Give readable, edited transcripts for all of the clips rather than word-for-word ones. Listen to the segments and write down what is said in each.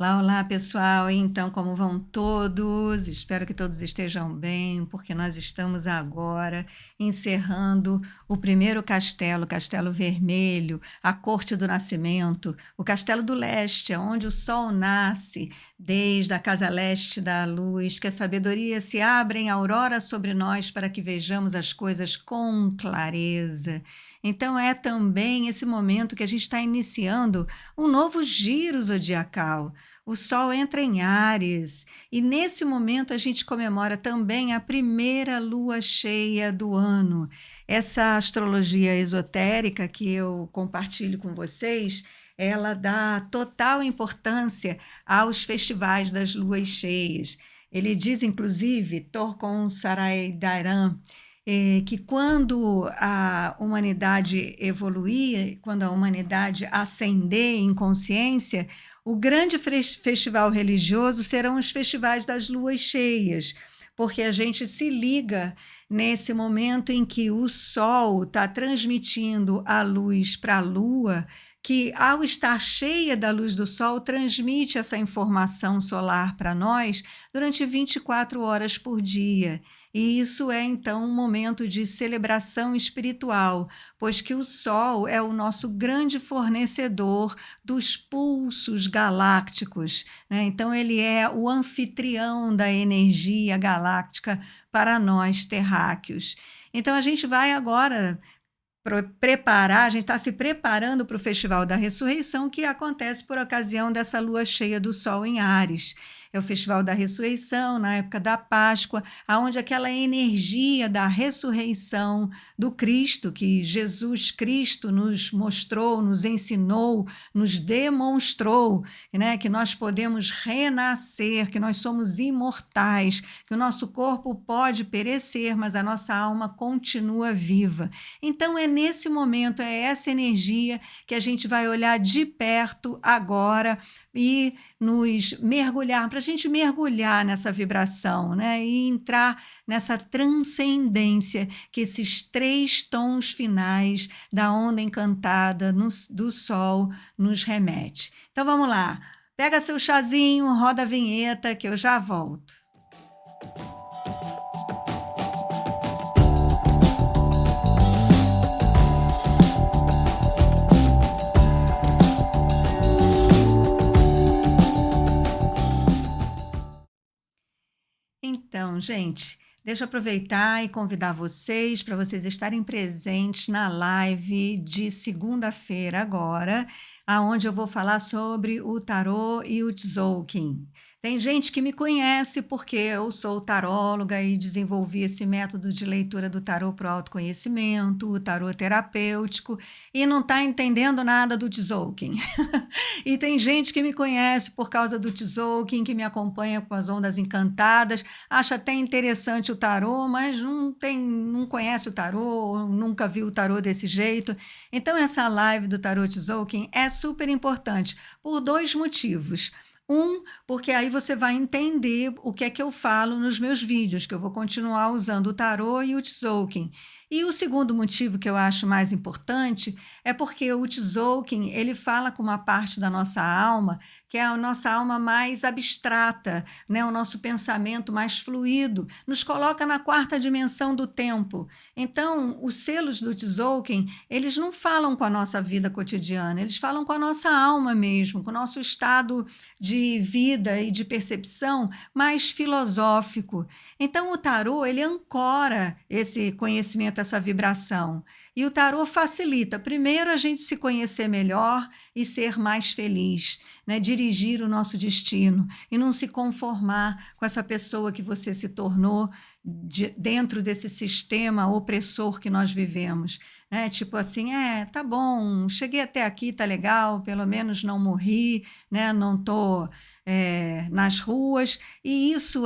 Olá, olá, pessoal. Então, como vão todos? Espero que todos estejam bem, porque nós estamos agora encerrando o primeiro castelo, o Castelo Vermelho, a Corte do Nascimento, o Castelo do Leste, onde o sol nasce, desde a casa leste da luz, que a sabedoria se abre em aurora sobre nós para que vejamos as coisas com clareza. Então, é também esse momento que a gente está iniciando um novo giro zodiacal. O Sol entra em Áries e nesse momento a gente comemora também a primeira lua cheia do ano. Essa astrologia esotérica que eu compartilho com vocês, ela dá total importância aos festivais das luas cheias. Ele diz, inclusive, Torkon Saraidaram, que quando a humanidade evoluir, quando a humanidade ascender em consciência, o grande festival religioso serão os festivais das luas cheias, porque a gente se liga nesse momento em que o Sol está transmitindo a luz para a Lua, que ao estar cheia da luz do Sol, transmite essa informação solar para nós durante 24 horas por dia. E isso é então um momento de celebração espiritual, pois que o Sol é o nosso grande fornecedor dos pulsos galácticos, né? Então, ele é o anfitrião da energia galáctica para nós terráqueos. Então, a gente vai agora preparar, a gente está se preparando para o Festival da Ressurreição, que acontece por ocasião dessa lua cheia do Sol em Áries. É o Festival da Ressurreição, na época da Páscoa, onde aquela energia da ressurreição do Cristo, que Jesus Cristo nos mostrou, nos ensinou, nos demonstrou, né, que nós podemos renascer, que nós somos imortais, que o nosso corpo pode perecer, mas a nossa alma continua viva. Então, é nesse momento, é essa energia que a gente vai olhar de perto agora e nos mergulhar, para a gente mergulhar nessa vibração, né? E entrar nessa transcendência que esses 3 tons finais da onda encantada do Sol nos remete. Então vamos lá, pega seu chazinho, roda a vinheta que eu já volto. Então, gente, deixa eu aproveitar e convidar vocês para vocês estarem presentes na live de segunda-feira agora, aonde eu vou falar sobre o tarô e o Tzolk'in. Tem gente que me conhece porque eu sou taróloga e desenvolvi esse método de leitura do tarô para o autoconhecimento, o tarô terapêutico, e não está entendendo nada do Tzolk'in. E tem gente que me conhece por causa do Tzolk'in, que me acompanha com as ondas encantadas, acha até interessante o tarô, mas não conhece o tarô, nunca viu o tarô desse jeito. Então, essa live do tarô Tzolk'in é super importante por 2 motivos. Porque aí você vai entender o que é que eu falo nos meus vídeos, que eu vou continuar usando o tarô e o Tzolk'in. E o segundo motivo que eu acho mais importante é porque o Tzolk'in, ele fala com uma parte da nossa alma, que é a nossa alma mais abstrata, né? O nosso pensamento mais fluido, nos coloca na 4ª dimensão do tempo. Então, os selos do Tzolk'in, eles não falam com a nossa vida cotidiana, eles falam com a nossa alma mesmo, com o nosso estado de vida e de percepção mais filosófico. Então, o tarô, ele ancora esse conhecimento, essa vibração. E o tarô facilita, primeiro, a gente se conhecer melhor e ser mais feliz, né? Dirigir o nosso destino e não se conformar com essa pessoa que você se tornou dentro desse sistema opressor que nós vivemos. Né? Tipo assim, tá bom, cheguei até aqui, tá legal, pelo menos não morri, né? Não estou nas ruas, e isso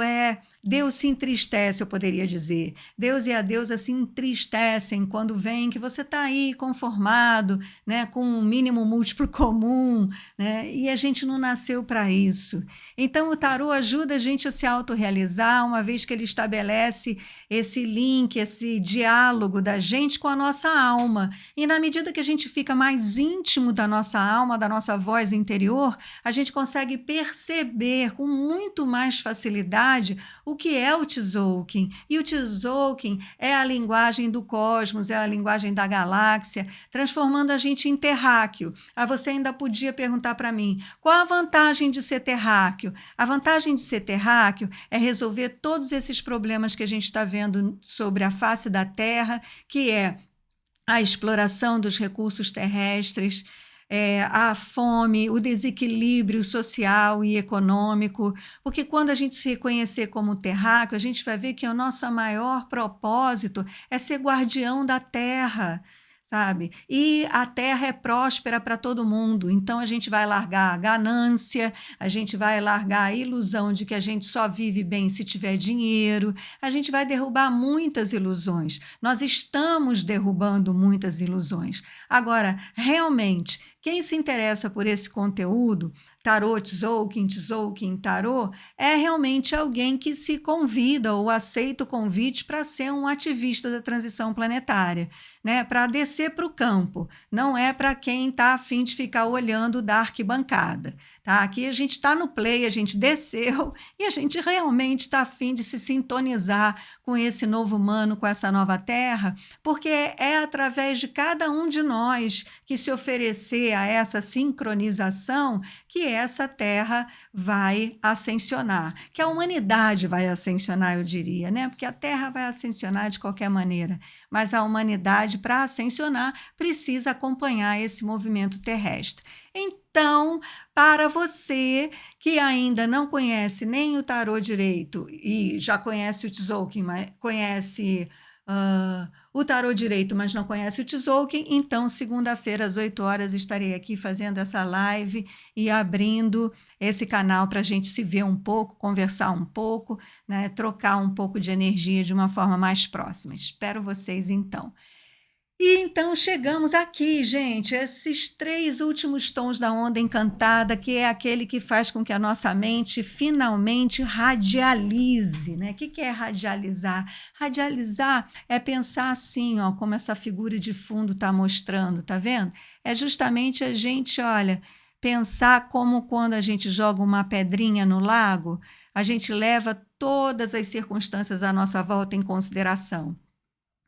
Deus se entristece, eu poderia dizer. Deus e a deusa se entristecem quando veem que você está aí conformado, né, com um mínimo múltiplo comum, né, e a gente não nasceu para isso. Então, o tarô ajuda a gente a se autorrealizar, uma vez que ele estabelece esse link, esse diálogo da gente com a nossa alma. E na medida que a gente fica mais íntimo da nossa alma, da nossa voz interior, a gente consegue perceber com muito mais facilidade o que é o Tzolk'in. E o Tzolk'in é a linguagem do cosmos, é a linguagem da galáxia, transformando a gente em terráqueo. Você ainda podia perguntar para mim, qual a vantagem de ser terráqueo? A vantagem de ser terráqueo é resolver todos esses problemas que a gente está vendo sobre a face da Terra, que é a exploração dos recursos terrestres, a fome, o desequilíbrio social e econômico, porque quando a gente se reconhecer como terráqueo, a gente vai ver que o nosso maior propósito é ser guardião da terra, sabe? E a terra é próspera para todo mundo, então a gente vai largar a ganância, a gente vai largar a ilusão de que a gente só vive bem se tiver dinheiro, a gente vai derrubar muitas ilusões. Nós estamos derrubando muitas ilusões. Agora, realmente, quem se interessa por esse conteúdo, tarô, Tzolk'in, tarô, é realmente alguém que se convida ou aceita o convite para ser um ativista da transição planetária, né? Para descer para o campo, não é para quem está a fim de ficar olhando da arquibancada. Tá? Aqui a gente está no play, a gente desceu e a gente realmente está a fim de se sintonizar com esse novo humano, com essa nova terra, porque é através de cada um de nós que se oferecer a essa sincronização que essa terra vai ascensionar, que a humanidade vai ascensionar, eu diria, né? Porque a terra vai ascensionar de qualquer maneira, mas a humanidade, para ascensionar, precisa acompanhar esse movimento terrestre. Então, para você que ainda não conhece nem o tarô direito e já conhece o Tzolk'in, mas conhece o tarô direito, mas não conhece o Tzolk'in, então segunda-feira às 8 horas estarei aqui fazendo essa live e abrindo esse canal para a gente se ver um pouco, conversar um pouco, né, trocar um pouco de energia de uma forma mais próxima. Espero vocês então. E então chegamos aqui, gente, esses 3 últimos tons da onda encantada, que é aquele que faz com que a nossa mente finalmente radialize, né? O que é radializar? Radializar é pensar assim, ó, como essa figura de fundo está mostrando, tá vendo? É justamente a gente, olha, pensar como quando a gente joga uma pedrinha no lago, a gente leva todas as circunstâncias à nossa volta em consideração.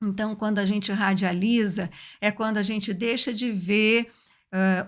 Então, quando a gente radializa, é quando a gente deixa de ver,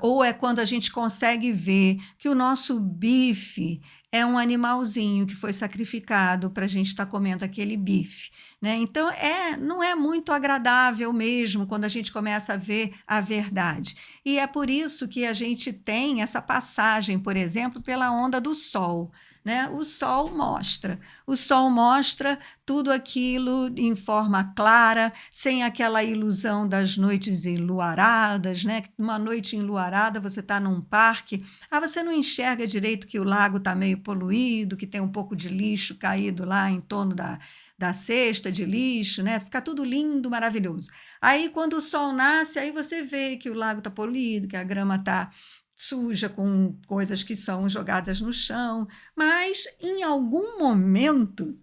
ou é quando a gente consegue ver que o nosso bife é um animalzinho que foi sacrificado para a gente estar comendo aquele bife, né? Então, não é muito agradável mesmo quando a gente começa a ver a verdade. E é por isso que a gente tem essa passagem, por exemplo, pela onda do sol. Né? O sol mostra tudo aquilo em forma clara, sem aquela ilusão das noites enluaradas, né? Uma noite enluarada, você está num parque, você não enxerga direito que o lago está meio poluído, que tem um pouco de lixo caído lá em torno da cesta de lixo, né? Fica tudo lindo, maravilhoso. Aí, quando o sol nasce, aí você vê que o lago está poluído, que a grama está suja com coisas que são jogadas no chão, mas em algum momento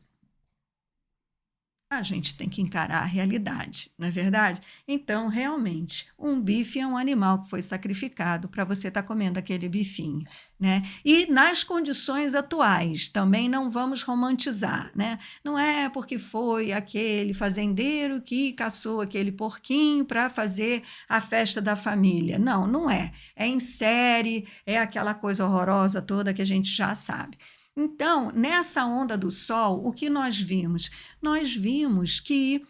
a gente tem que encarar a realidade, não é verdade? Então, realmente, um bife é um animal que foi sacrificado para você estar comendo aquele bifinho, né? E nas condições atuais, também não vamos romantizar, né? Não é porque foi aquele fazendeiro que caçou aquele porquinho para fazer a festa da família. Não, não é. É em série, é aquela coisa horrorosa toda que a gente já sabe. Então, nessa onda do sol, o que nós vimos? Nós vimos que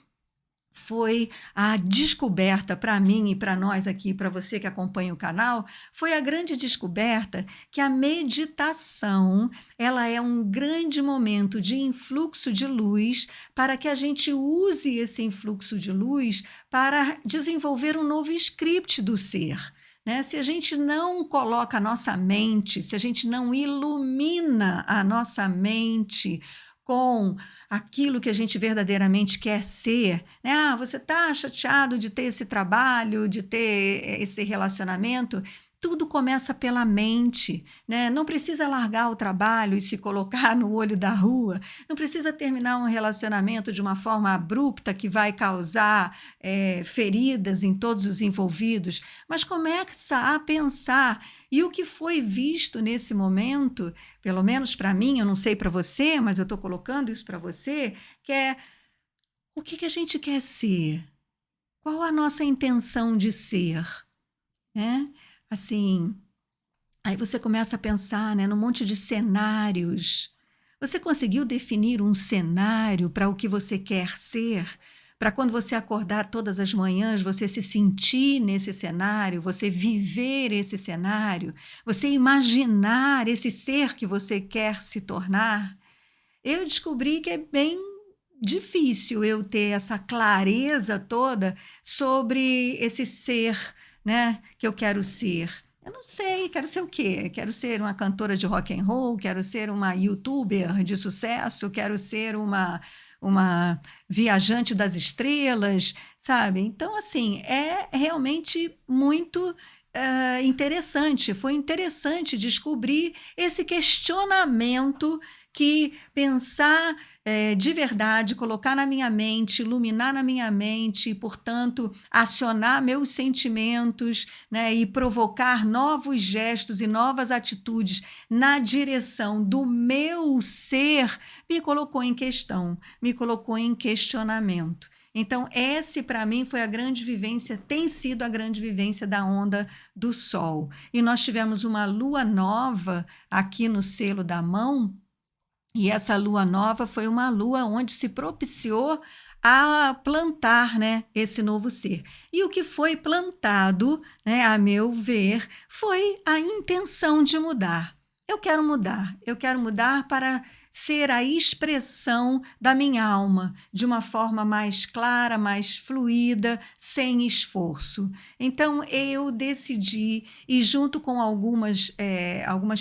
foi a descoberta para mim e para nós aqui, para você que acompanha o canal, foi a grande descoberta que a meditação, ela é um grande momento de influxo de luz para que a gente use esse influxo de luz para desenvolver um novo script do ser. né? Se a gente não coloca a nossa mente, se a gente não ilumina a nossa mente com aquilo que a gente verdadeiramente quer ser, né? Ah, você está chateado de ter esse trabalho, de ter esse relacionamento? Tudo começa pela mente, né? Não precisa largar o trabalho e se colocar no olho da rua, não precisa terminar um relacionamento de uma forma abrupta que vai causar feridas em todos os envolvidos, mas começa a pensar. E o que foi visto nesse momento, pelo menos para mim, eu não sei para você, mas eu estou colocando isso para você, que é o que a gente quer ser? Qual a nossa intenção de ser? Né? Assim, aí você começa a pensar, né, num monte de cenários. Você conseguiu definir um cenário para o que você quer ser? Para quando você acordar todas as manhãs, você se sentir nesse cenário, você viver esse cenário, você imaginar esse ser que você quer se tornar? Eu descobri que é bem difícil eu ter essa clareza toda sobre esse ser, né, que eu quero ser. Eu não sei, quero ser o quê? Quero ser uma cantora de rock and roll, quero ser uma youtuber de sucesso, quero ser uma viajante das estrelas, sabe? Então, assim, é realmente muito interessante. Foi interessante descobrir esse questionamento que pensar de verdade, colocar na minha mente, iluminar na minha mente e, portanto, acionar meus sentimentos, né, e provocar novos gestos e novas atitudes na direção do meu ser, me colocou em questão, me colocou em questionamento. Então, esse para mim foi a grande vivência, tem sido a grande vivência da onda do Sol. E nós tivemos uma lua nova aqui no selo da mão, e essa lua nova foi uma lua onde se propiciou a plantar, né, esse novo ser. E o que foi plantado, né, a meu ver, foi a intenção de mudar. Eu quero mudar para ser a expressão da minha alma de uma forma mais clara, mais fluida, sem esforço. Então eu decidi, e junto com algumas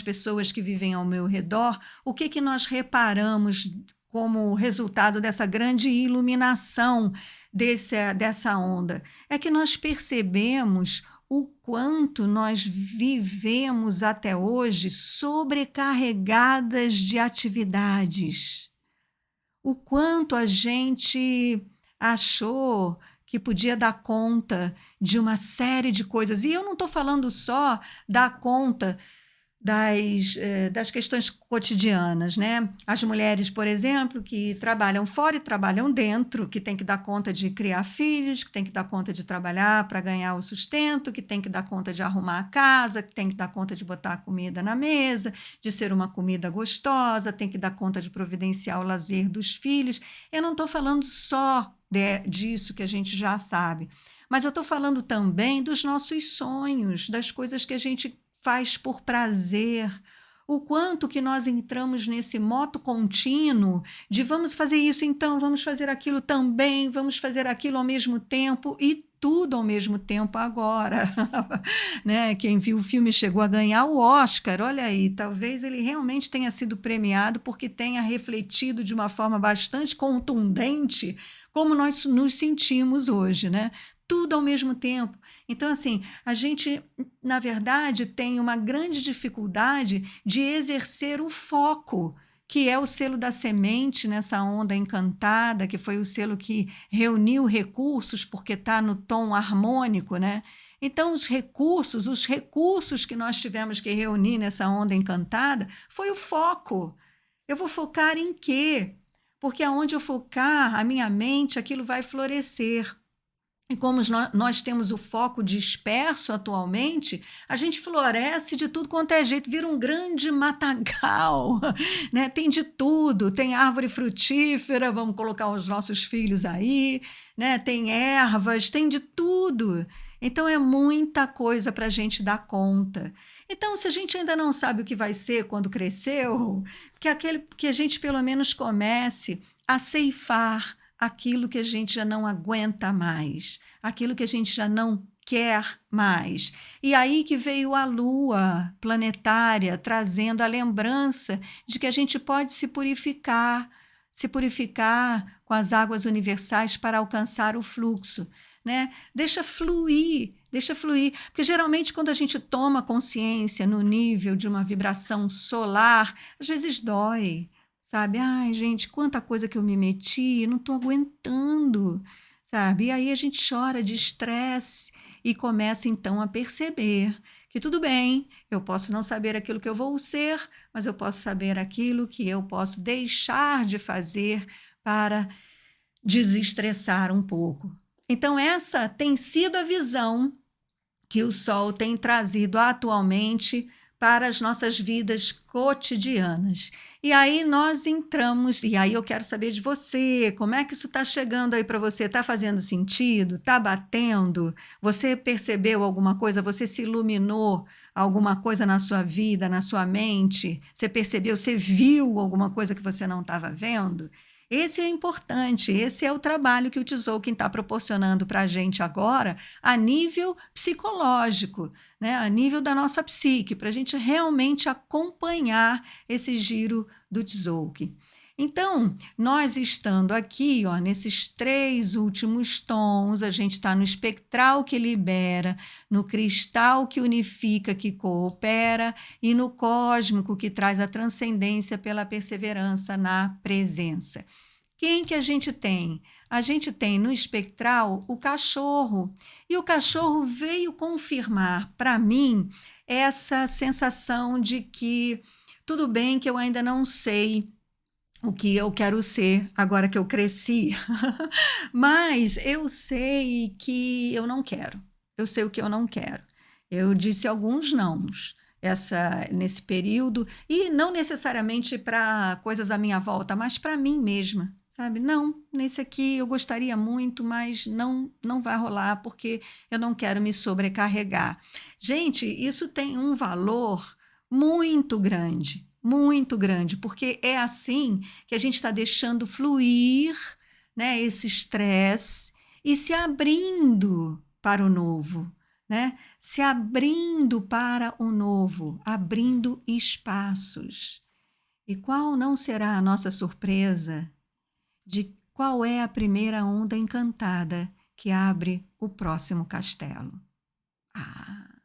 pessoas que vivem ao meu redor, o que nós reparamos como resultado dessa grande iluminação dessa onda? É que nós percebemos o quanto nós vivemos até hoje sobrecarregadas de atividades, o quanto a gente achou que podia dar conta de uma série de coisas. E eu não estou falando só dar conta das questões cotidianas, né? As mulheres, por exemplo, que trabalham fora e trabalham dentro, que tem que dar conta de criar filhos, que tem que dar conta de trabalhar para ganhar o sustento, que tem que dar conta de arrumar a casa, que tem que dar conta de botar a comida na mesa, de ser uma comida gostosa, tem que dar conta de providenciar o lazer dos filhos. Eu não estou falando só disso que a gente já sabe, mas eu estou falando também dos nossos sonhos, das coisas que a gente faz por prazer, o quanto que nós entramos nesse moto contínuo de vamos fazer isso então, vamos fazer aquilo também, vamos fazer aquilo ao mesmo tempo e tudo ao mesmo tempo agora. Né? Quem viu o filme chegou a ganhar o Oscar, olha aí, talvez ele realmente tenha sido premiado porque tenha refletido de uma forma bastante contundente como nós nos sentimos hoje, né? Tudo ao mesmo tempo. Então, assim, a gente, na verdade, tem uma grande dificuldade de exercer o foco, que é o selo da semente nessa onda encantada, que foi o selo que reuniu recursos, porque está no tom harmônico, né? Então, os recursos que nós tivemos que reunir nessa onda encantada foi o foco. Eu vou focar em quê? Porque aonde eu focar a minha mente, aquilo vai florescer. E como nós temos o foco disperso atualmente, a gente floresce de tudo quanto é jeito, vira um grande matagal, né? Tem de tudo, tem árvore frutífera, vamos colocar os nossos filhos aí, né? Tem ervas, tem de tudo. Então é muita coisa para a gente dar conta. Então, se a gente ainda não sabe o que vai ser quando cresceu, que a gente pelo menos comece a ceifar aquilo que a gente já não aguenta mais, aquilo que a gente já não quer mais. E aí que veio a lua planetária, trazendo a lembrança de que a gente pode se purificar com as águas universais para alcançar o fluxo, né? Deixa fluir, porque geralmente quando a gente toma consciência no nível de uma vibração solar, às vezes dói, sabe? Ai, gente, quanta coisa que eu me meti, não estou aguentando, sabe? E aí a gente chora de estresse e começa então a perceber que tudo bem, eu posso não saber aquilo que eu vou ser, mas eu posso saber aquilo que eu posso deixar de fazer para desestressar um pouco. Então, essa tem sido a visão que o Sol tem trazido atualmente para as nossas vidas cotidianas. E aí nós entramos, e aí eu quero saber de você, como é que isso está chegando aí para você? Está fazendo sentido? Está batendo? Você percebeu alguma coisa? Você se iluminou alguma coisa na sua vida, na sua mente? Você percebeu, você viu alguma coisa que você não estava vendo? Esse é importante, esse é o trabalho que o Tzolk'in está proporcionando para a gente agora, a nível psicológico, né? A nível da nossa psique, para a gente realmente acompanhar esse giro do Tzolk'in. Então, nós estando aqui, ó, nesses 3 últimos tons, a gente está no espectral que libera, no cristal que unifica, que coopera, e no cósmico que traz a transcendência pela perseverança na presença. Quem que a gente tem? A gente tem no espectral o cachorro, e o cachorro veio confirmar para mim essa sensação de que tudo bem que eu ainda não sei o que eu quero ser agora que eu cresci, mas eu sei que eu não quero. Eu sei o que eu não quero. Eu disse alguns nãos nesse período, e não necessariamente para coisas à minha volta, mas para mim mesma, sabe? Não, nesse aqui eu gostaria muito, mas não vai rolar porque eu não quero me sobrecarregar. Gente, isso tem um valor muito grande, porque é assim que a gente está deixando fluir, né, esse estresse e se abrindo para o novo, né? Se abrindo para o novo, abrindo espaços. E qual não será a nossa surpresa de qual é a primeira onda encantada que abre o próximo castelo? Ah,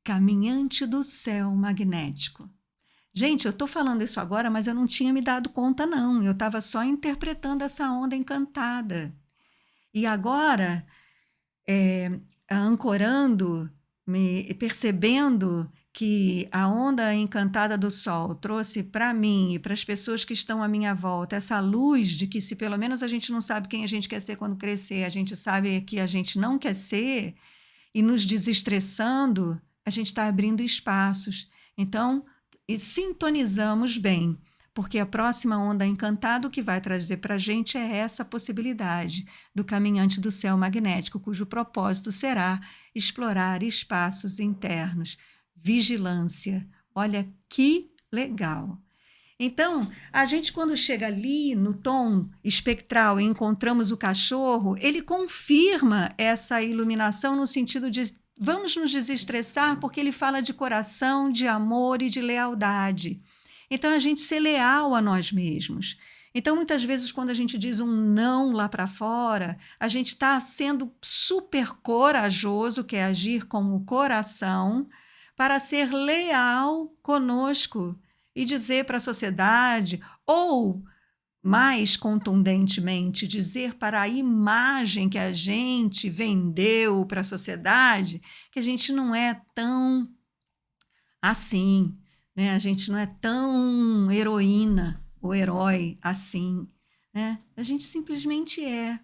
caminhante do céu magnético. Gente, eu estou falando isso agora, mas eu não tinha me dado conta, não. Eu estava só interpretando essa onda encantada. E agora, ancorando, percebendo que a onda encantada do Sol trouxe para mim e para as pessoas que estão à minha volta essa luz de que se pelo menos a gente não sabe quem a gente quer ser quando crescer, a gente sabe que a gente não quer ser, e nos desestressando, a gente está abrindo espaços. Então, e sintonizamos bem, porque a próxima onda encantada que vai trazer para a gente é essa possibilidade do caminhante do céu magnético, cujo propósito será explorar espaços internos, vigilância. Olha que legal! Então, a gente quando chega ali no tom espectral e encontramos o cachorro, ele confirma essa iluminação no sentido de vamos nos desestressar, porque ele fala de coração, de amor e de lealdade. Então, a gente ser leal a nós mesmos. Então, muitas vezes, quando a gente diz um não lá para fora, a gente está sendo super corajoso, que é agir com o coração, para ser leal conosco e dizer para a sociedade, ou mais contundentemente, dizer para a imagem que a gente vendeu para a sociedade, que a gente não é tão assim, né? A gente não é tão heroína ou herói assim, né? A gente simplesmente é.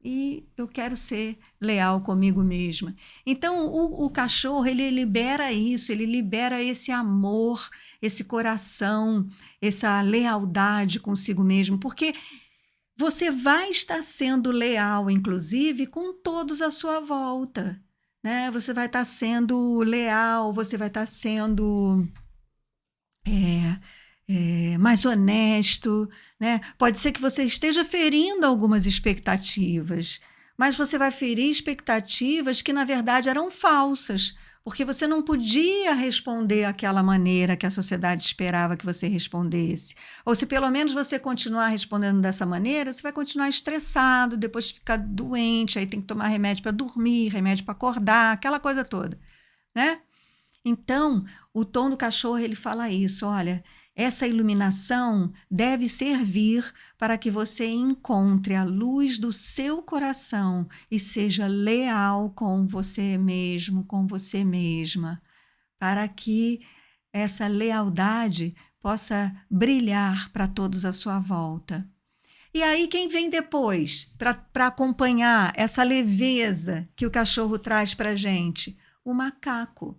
E eu quero ser leal comigo mesma. Então, o cachorro, ele libera isso, ele libera esse amor, esse coração, essa lealdade consigo mesmo, porque você vai estar sendo leal, inclusive, com todos à sua volta, né? Você vai estar sendo leal, você vai estar sendo mais honesto, né? Pode ser que você esteja ferindo algumas expectativas, mas você vai ferir expectativas que, na verdade, eram falsas, porque você não podia responder daquela maneira que a sociedade esperava que você respondesse. Ou se pelo menos você continuar respondendo dessa maneira, você vai continuar estressado, depois ficar doente, aí tem que tomar remédio para dormir, remédio para acordar, aquela coisa toda, né? Então, o tom do cachorro ele fala isso, olha, essa iluminação deve servir para que você encontre a luz do seu coração e seja leal com você mesmo, com você mesma, para que essa lealdade possa brilhar para todos à sua volta. E aí, quem vem depois para acompanhar essa leveza que o cachorro traz para a gente? O macaco.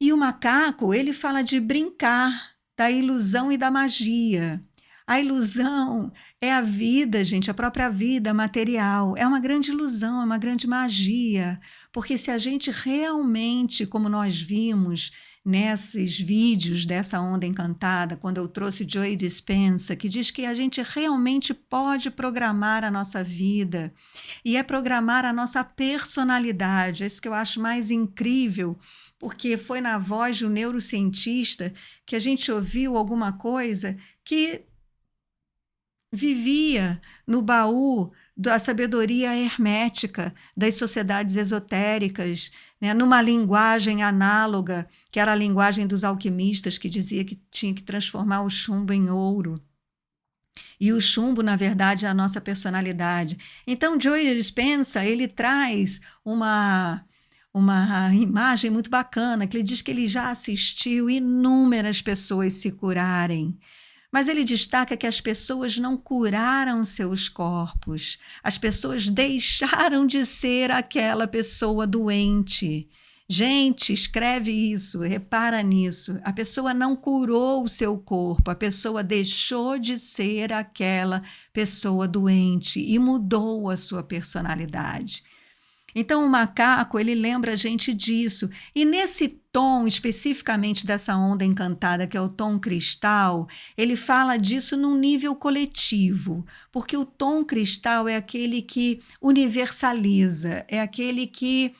E o macaco, ele fala de brincar, da ilusão e da magia. A ilusão é a vida, gente, a própria vida material. É uma grande ilusão, é uma grande magia. Porque se a gente realmente, como nós vimos nesses vídeos dessa onda encantada, quando eu trouxe Joe Dispenza, que diz que a gente realmente pode programar a nossa vida e é programar a nossa personalidade. É isso que eu acho mais incrível, porque foi na voz de um neurocientista que a gente ouviu alguma coisa que vivia no baú da sabedoria hermética das sociedades esotéricas, né, numa linguagem análoga, que era a linguagem dos alquimistas, que dizia que tinha que transformar o chumbo em ouro. E o chumbo, na verdade, é a nossa personalidade. Então, Joe Dispenza, ele traz uma imagem muito bacana, que ele diz que ele já assistiu inúmeras pessoas se curarem. Mas ele destaca que as pessoas não curaram seus corpos, as pessoas deixaram de ser aquela pessoa doente. Gente, escreve isso, repara nisso. A pessoa não curou o seu corpo, a pessoa deixou de ser aquela pessoa doente e mudou a sua personalidade. Então, o macaco, ele lembra a gente disso. E nesse tom, especificamente dessa onda encantada, que é o tom cristal, ele fala disso num nível coletivo, porque o tom cristal é aquele que universaliza, é aquele que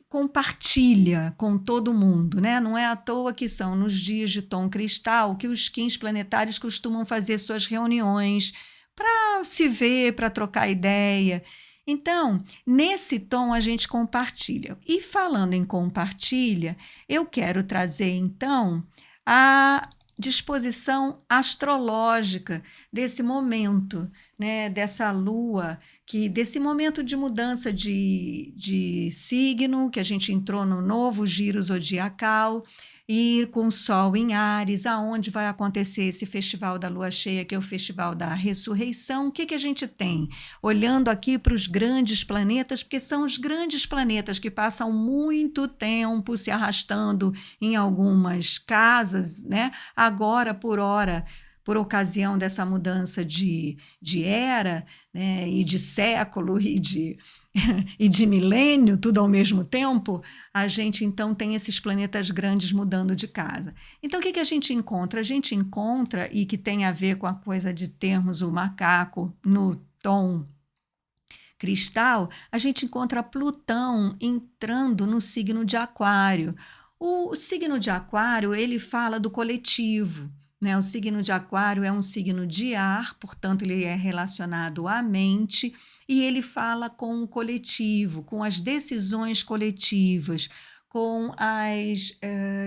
compartilha com todo mundo, né? Não é à toa que são nos dias de tom cristal que os Kins planetários costumam fazer suas reuniões para se ver, para trocar ideia. Então, nesse tom a gente compartilha. E falando em compartilha, eu quero trazer então a disposição astrológica desse momento, né, dessa lua, desse momento de mudança de signo, que a gente entrou no novo giro zodiacal, e com o Sol em Áries, aonde vai acontecer esse festival da lua cheia, que é o festival da ressurreição. O que a gente tem? Olhando aqui para os grandes planetas, porque são os grandes planetas que passam muito tempo se arrastando em algumas casas, né? Agora, por ocasião dessa mudança de era, né? E de século e de milênio, tudo ao mesmo tempo, a gente então tem esses planetas grandes mudando de casa. Então, o que a gente encontra? A gente encontra, e que tem a ver com a coisa de termos o macaco no tom cristal, a gente encontra Plutão entrando no signo de Aquário. O signo de Aquário, ele fala do coletivo, né? O signo de Aquário é um signo de ar, portanto, ele é relacionado à mente, e ele fala com o coletivo, com as decisões coletivas, com as,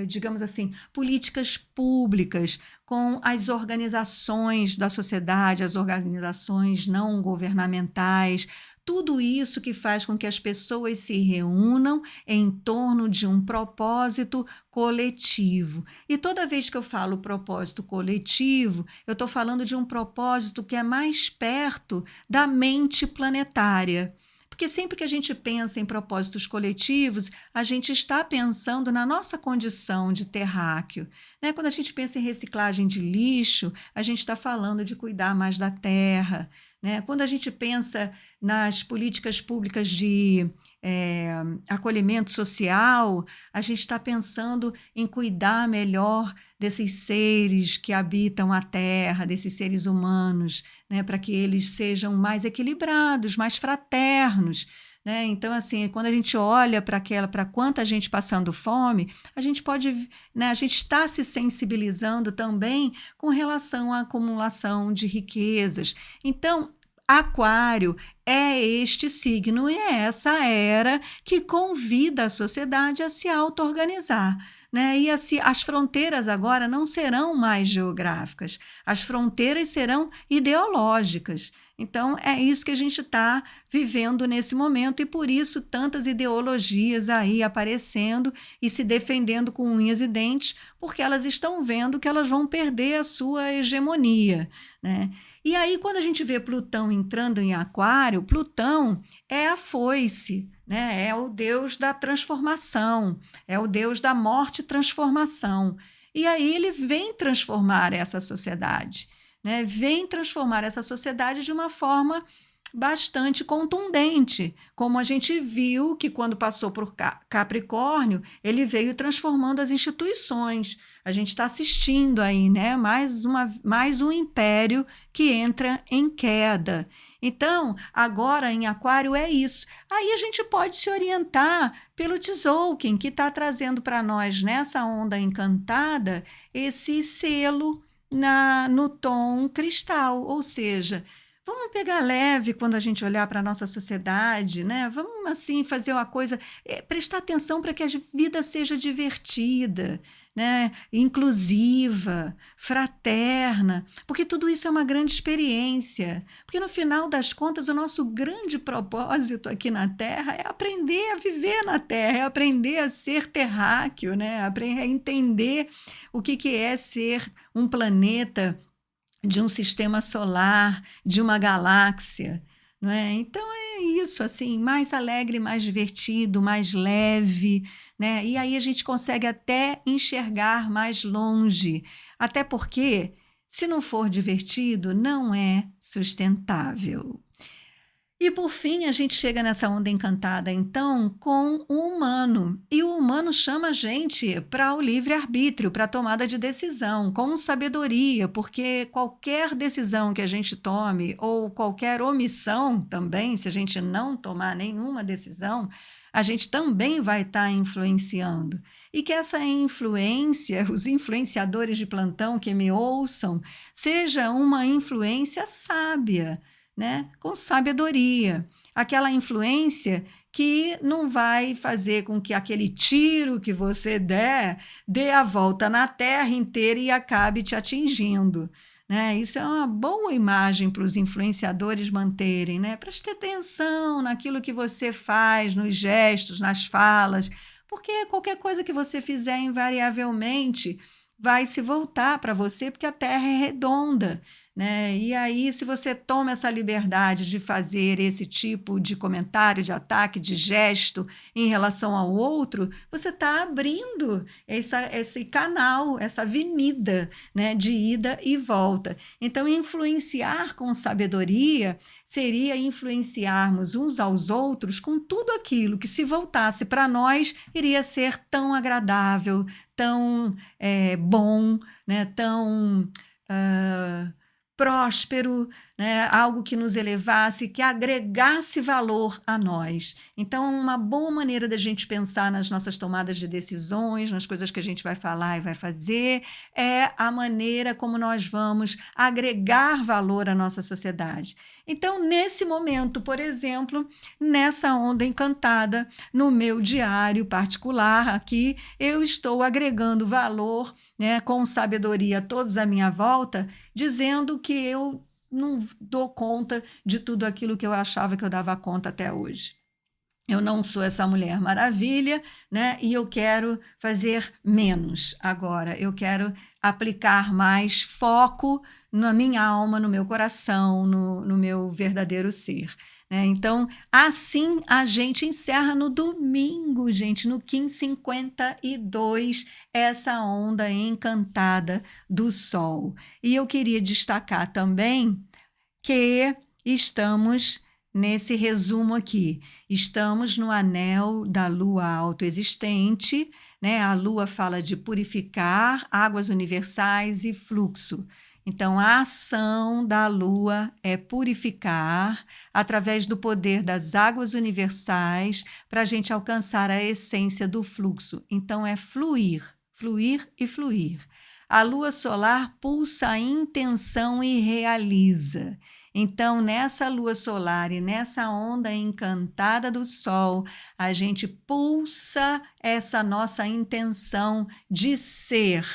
digamos assim, políticas públicas, com as organizações da sociedade, as organizações não governamentais, tudo isso que faz com que as pessoas se reúnam em torno de um propósito coletivo. E toda vez que eu falo propósito coletivo, eu estou falando de um propósito que é mais perto da mente planetária. Porque sempre que a gente pensa em propósitos coletivos, a gente está pensando na nossa condição de terráqueo, né? Quando a gente pensa em reciclagem de lixo, a gente está falando de cuidar mais da terra, né? Quando a gente pensa nas políticas públicas de acolhimento social, a gente está pensando em cuidar melhor desses seres que habitam a Terra, desses seres humanos, né? Para que eles sejam mais equilibrados, mais fraternos. Né? Então, assim, quando a gente olha para quanta gente passando fome, a gente pode, né, a gente está se sensibilizando também com relação à acumulação de riquezas. Então, Aquário é este signo e é essa era que convida a sociedade a se auto-organizar. Né? E assim, as fronteiras agora não serão mais geográficas, as fronteiras serão ideológicas. Então, é isso que a gente está vivendo nesse momento e por isso tantas ideologias aí aparecendo e se defendendo com unhas e dentes, porque elas estão vendo que elas vão perder a sua hegemonia, né? E aí, quando a gente vê Plutão entrando em Aquário, Plutão é a foice, né? É o deus da transformação, é o deus da morte e transformação. E aí ele vem transformar essa sociedade, né? Vem transformar essa sociedade de uma forma bastante contundente, como a gente viu que quando passou por Capricórnio, ele veio transformando as instituições. A gente está assistindo aí, né? Mais um império que entra em queda. Então, agora em Aquário é isso. Aí a gente pode se orientar pelo Tzolk'in, que está trazendo para nós, nessa onda encantada, esse selo no tom cristal, ou seja, vamos pegar leve quando a gente olhar para a nossa sociedade, né? Vamos, assim, fazer uma coisa, prestar atenção para que a vida seja divertida, né? Inclusiva, fraterna, porque tudo isso é uma grande experiência. Porque, no final das contas, o nosso grande propósito aqui na Terra é aprender a viver na Terra, é aprender a ser terráqueo, né? Aprender a entender o que é ser um planeta de um sistema solar, de uma galáxia, não é? Então é isso, assim, mais alegre, mais divertido, mais leve, né? E aí a gente consegue até enxergar mais longe, até porque se não for divertido, não é sustentável. E por fim, a gente chega nessa onda encantada, então, com o humano. E o humano chama a gente para o livre-arbítrio, para a tomada de decisão, com sabedoria, porque qualquer decisão que a gente tome, ou qualquer omissão também, se a gente não tomar nenhuma decisão, a gente também vai estar influenciando. E que essa influência, os influenciadores de plantão que me ouçam, seja uma influência sábia, né? Com sabedoria. Aquela influência que não vai fazer com que aquele tiro que você der dê a volta na Terra inteira e acabe te atingindo. Né? Isso é uma boa imagem para os influenciadores manterem. Né? Preste atenção naquilo que você faz, nos gestos, nas falas, porque qualquer coisa que você fizer, invariavelmente, vai se voltar para você, porque a Terra é redonda. Né? E aí, se você toma essa liberdade de fazer esse tipo de comentário, de ataque, de gesto em relação ao outro, você está abrindo esse canal, essa avenida, né, de ida e volta. Então, influenciar com sabedoria seria influenciarmos uns aos outros com tudo aquilo que, se voltasse para nós, iria ser tão agradável, tão bom, né, tão próspero, né? Algo que nos elevasse, que agregasse valor a nós. Então, uma boa maneira da gente pensar nas nossas tomadas de decisões, nas coisas que a gente vai falar e vai fazer, é a maneira como nós vamos agregar valor à nossa sociedade. Então, nesse momento, por exemplo, nessa onda encantada, no meu diário particular aqui, eu estou agregando valor, né, com sabedoria a todos à minha volta, dizendo que eu não dou conta de tudo aquilo que eu achava que eu dava conta até hoje. Eu não sou essa Mulher Maravilha, né? E eu quero fazer menos agora. Eu quero aplicar mais foco na minha alma, no meu coração, no meu verdadeiro ser. Né? Então, assim a gente encerra no domingo, gente, no Kim 52, essa onda encantada do Sol. E eu queria destacar também que estamos nesse resumo aqui. Estamos no anel da lua autoexistente, né? A lua fala de purificar, águas universais e fluxo. Então, a ação da lua é purificar através do poder das águas universais para a gente alcançar a essência do fluxo. Então, é fluir, fluir e fluir. A lua solar pulsa a intenção e realiza. Então, nessa lua solar e nessa onda encantada do sol, a gente pulsa essa nossa intenção de ser.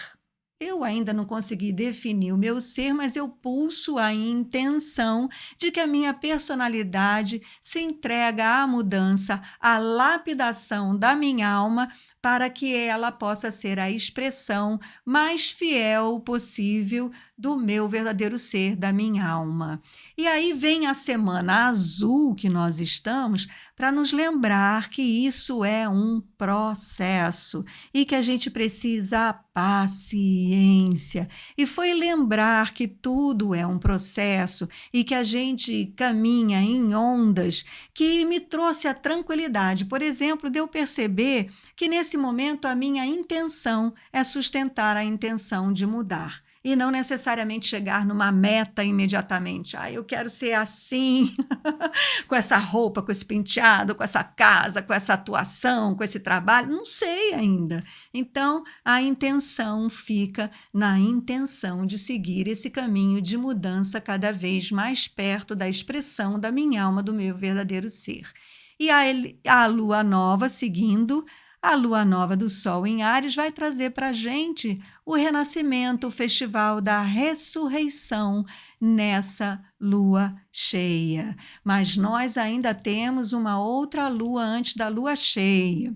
Eu ainda não consegui definir o meu ser, mas eu pulso a intenção de que a minha personalidade se entrega à mudança, à lapidação da minha alma, para que ela possa ser a expressão mais fiel possível do meu verdadeiro ser, da minha alma. E aí vem a semana azul que nós estamos para nos lembrar que isso é um processo e que a gente precisa paciência. E foi lembrar que tudo é um processo e que a gente caminha em ondas que me trouxe a tranquilidade. Por exemplo, de eu perceber que nesse momento a minha intenção é sustentar a intenção de mudar. E não necessariamente chegar numa meta imediatamente. Eu quero ser assim, com essa roupa, com esse penteado, com essa casa, com essa atuação, com esse trabalho. Não sei ainda. Então, a intenção fica na intenção de seguir esse caminho de mudança cada vez mais perto da expressão da minha alma, do meu verdadeiro ser. E a lua nova seguindo. A lua nova do Sol em Áries vai trazer para a gente o renascimento, o festival da ressurreição nessa lua cheia. Mas nós ainda temos uma outra lua antes da lua cheia.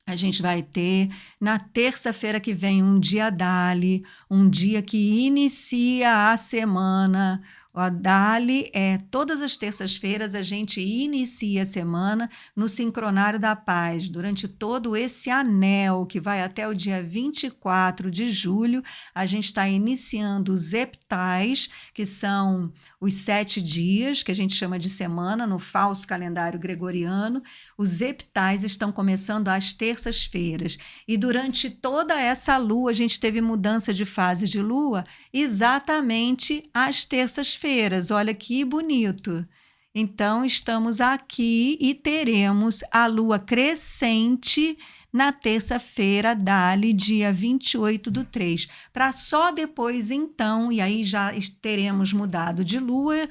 A gente vai ter na terça-feira que vem um dia Dali, um dia que inicia a semana. O Dali todas as terças-feiras a gente inicia a semana no Sincronário da Paz. Durante todo esse anel que vai até o dia 24 de julho, a gente está iniciando os epitais, que são os 7 dias, que a gente chama de semana no falso calendário gregoriano. Os epitais estão começando às terças-feiras. E durante toda essa lua, a gente teve mudança de fase de lua exatamente às terças-feiras. Olha que bonito. Então, estamos aqui e teremos a lua crescente na terça-feira, Dali, dia 28/3. Para só depois, então, e aí já teremos mudado de lua,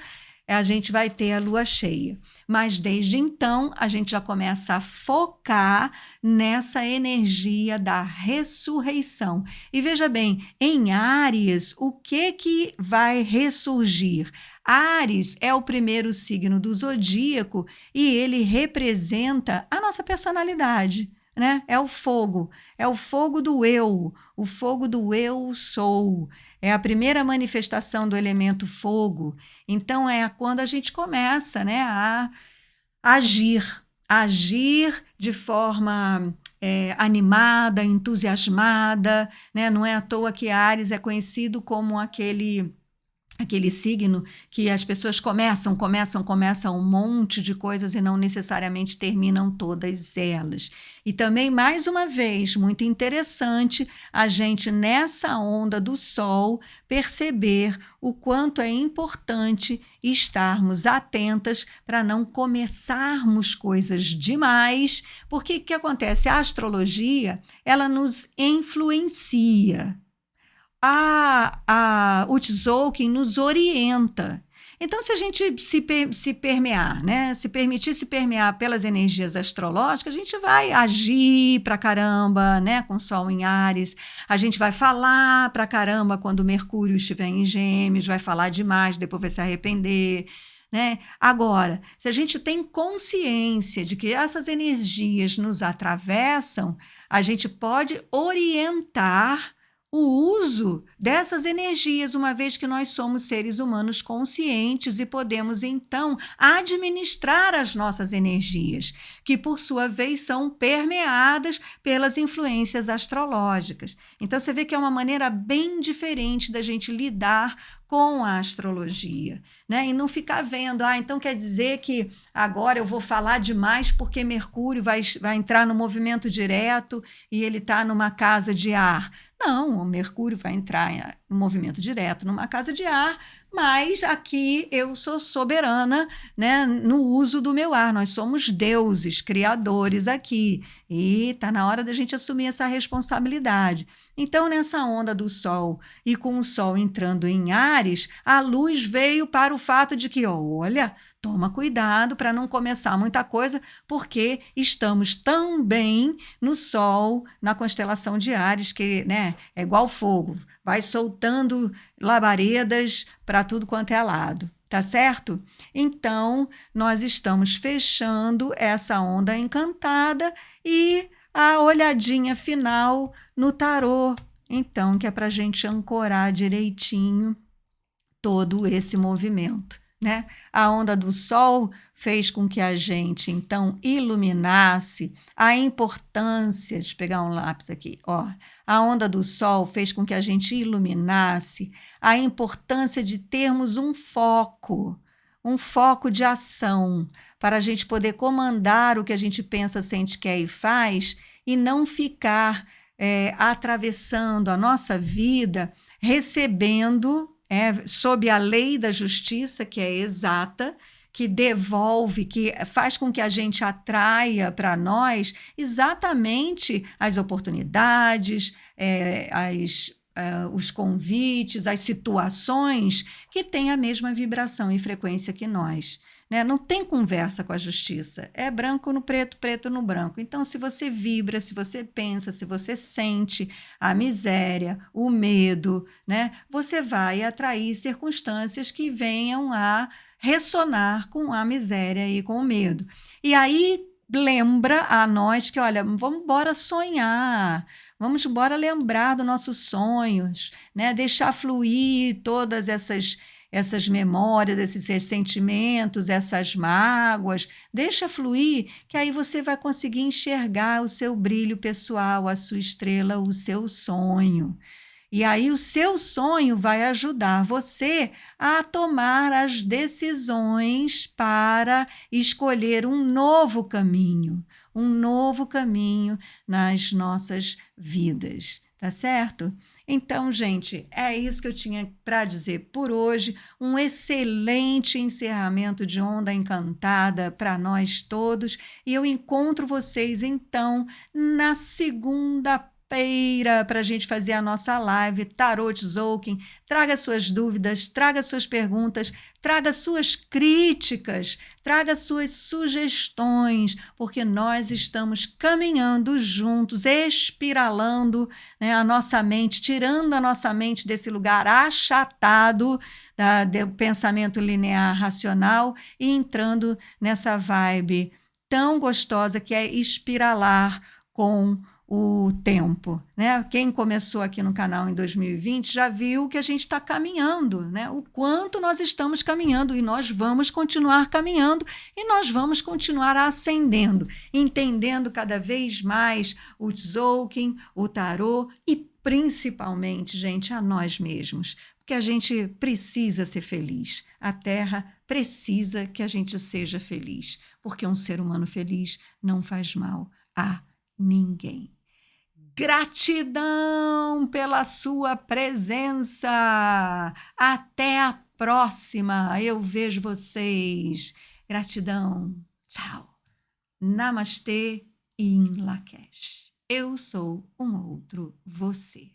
a gente vai ter a lua cheia. Mas desde então, a gente já começa a focar nessa energia da ressurreição. E veja bem, em Áries, o que vai ressurgir? Áries é o primeiro signo do zodíaco e ele representa a nossa personalidade, né? É o fogo do eu, o fogo do eu sou. É a primeira manifestação do elemento fogo. Então, é quando a gente começa, né, a agir de forma animada, entusiasmada, né? Não é à toa que Áries é conhecido como aquele signo que as pessoas começam um monte de coisas e não necessariamente terminam todas elas. E também, mais uma vez, muito interessante a gente, nessa onda do Sol, perceber o quanto é importante estarmos atentas para não começarmos coisas demais, porque o que acontece? A astrologia, ela nos influencia. O Tzolk'in nos orienta. Então, se a gente se permear, né? Se permitir se permear pelas energias astrológicas, a gente vai agir pra caramba, né? Com Sol em Áries, a gente vai falar pra caramba quando Mercúrio estiver em Gêmeos, vai falar demais, depois vai se arrepender, né? Agora, se a gente tem consciência de que essas energias nos atravessam, a gente pode orientar o uso dessas energias, uma vez que nós somos seres humanos conscientes e podemos, então, administrar as nossas energias, que, por sua vez, são permeadas pelas influências astrológicas. Então, você vê que é uma maneira bem diferente da gente lidar com a astrologia, né? E não ficar vendo, então quer dizer que agora eu vou falar demais porque Mercúrio vai entrar no movimento direto e ele está numa casa de ar. Não, o Mercúrio vai entrar no movimento direto numa casa de ar, mas aqui eu sou soberana, né, no uso do meu ar. Nós somos deuses, criadores aqui. E está na hora da gente assumir essa responsabilidade. Então, nessa onda do Sol e com o Sol entrando em Áries, a luz veio para o fato de que, olha, toma cuidado para não começar muita coisa, porque estamos também no Sol, na constelação de Áries, que, né, é igual fogo, vai soltando labaredas para tudo quanto é lado. Tá certo? Então, nós estamos fechando essa onda encantada e a olhadinha final no tarô. Então, que é para a gente ancorar direitinho todo esse movimento, né? A onda do Sol fez com que a gente, então, iluminasse a importância, de pegar um lápis aqui, a onda do Sol fez com que a gente iluminasse a importância de termos um foco de ação, para a gente poder comandar o que a gente pensa, sente, quer e faz, e não ficar atravessando a nossa vida, recebendo, sob a lei da justiça, que é exata, que devolve, que faz com que a gente atraia para nós exatamente as oportunidades, os convites, as situações que têm a mesma vibração e frequência que nós. Né? Não tem conversa com a justiça, é branco no preto, preto no branco. Então, se você vibra, se você pensa, se você sente a miséria, o medo, né? Você vai atrair circunstâncias que venham a ressonar com a miséria e com o medo. E aí lembra a nós que, olha, vamos embora sonhar, vamos embora lembrar dos nossos sonhos, né? Deixar fluir todas essas memórias, esses sentimentos, essas mágoas, deixa fluir, que aí você vai conseguir enxergar o seu brilho pessoal, a sua estrela, o seu sonho. E aí o seu sonho vai ajudar você a tomar as decisões para escolher um novo caminho nas nossas vidas, tá certo? Então, gente, é isso que eu tinha para dizer por hoje. Um excelente encerramento de Onda Encantada para nós todos. E eu encontro vocês, então, na segunda-feira para a gente fazer a nossa live Tarot Tzolk'in. Traga suas dúvidas, traga suas perguntas, traga suas críticas, traga suas sugestões, porque nós estamos caminhando juntos, espiralando, né, a nossa mente, tirando a nossa mente desse lugar achatado do pensamento linear racional e entrando nessa vibe tão gostosa que é espiralar com o tempo, né? Quem começou aqui no canal em 2020 já viu que a gente está caminhando, né? O quanto nós estamos caminhando e nós vamos continuar caminhando e nós vamos continuar ascendendo, entendendo cada vez mais o Tzolk'in, o tarô e principalmente, gente, a nós mesmos, porque a gente precisa ser feliz. A Terra precisa que a gente seja feliz, porque um ser humano feliz não faz mal a ninguém. Gratidão pela sua presença. Até a próxima. Eu vejo vocês. Gratidão. Tchau. Namastê e em Lakesh. Eu sou um outro você.